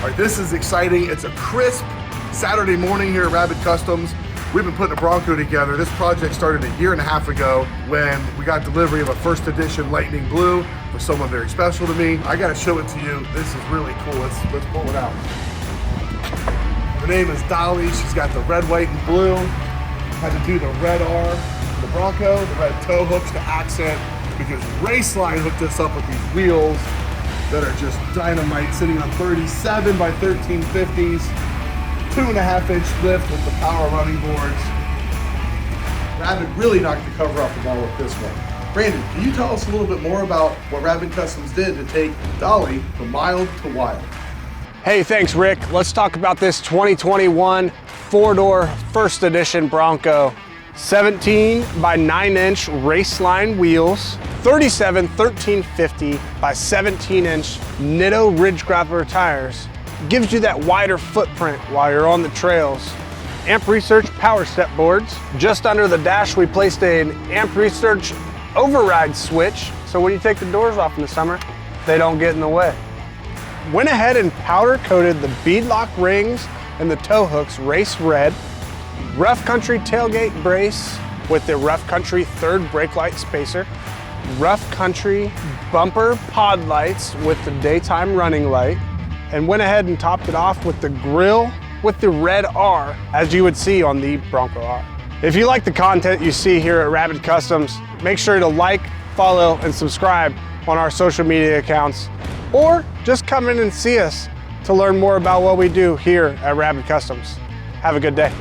All right, this is exciting. It's a crisp Saturday morning here at Rabid Customs. We've been putting a Bronco together. This project started a year and a half ago when we got delivery of a first edition Lightning Blue for someone very special to me. I gotta show it to you. This is really cool. Let's pull it out. Her name is Dolly. She's got the red, white, and blue. Had to do the red R for the Bronco, the red toe hooks to accent, because Raceline hooked us up with these wheels that are just dynamite, sitting on 37 by 1350s, 2.5-inch lift with the power running boards. Rabid really knocked the cover off the ball with this one. Brandon, can you tell us a little bit more about what Rabid Customs did to take Dolly from mild to wild? Hey, thanks, Rick. Let's talk about this 2021 four-door first edition Bronco. 17 by 9-inch Raceline wheels, 37 1350 by 17-inch Nitto Ridge Frappler tires. Gives you that wider footprint while you're on the trails. Amp Research power step boards. Just under the dash, we placed an Amp Research override switch, so when you take the doors off in the summer, they don't get in the way. Went ahead and powder coated the beadlock rings and the tow hooks race red. Rough Country tailgate brace with the Rough Country third brake light spacer. Rough Country bumper pod lights with the daytime running light. And went ahead and topped it off with the grille with the red R, as you would see on the Bronco R. If you like the content you see here at Rabid Customs, make sure to like, follow, and subscribe on our social media accounts, or just come in and see us to learn more about what we do here at Rabid Customs. Have a good day.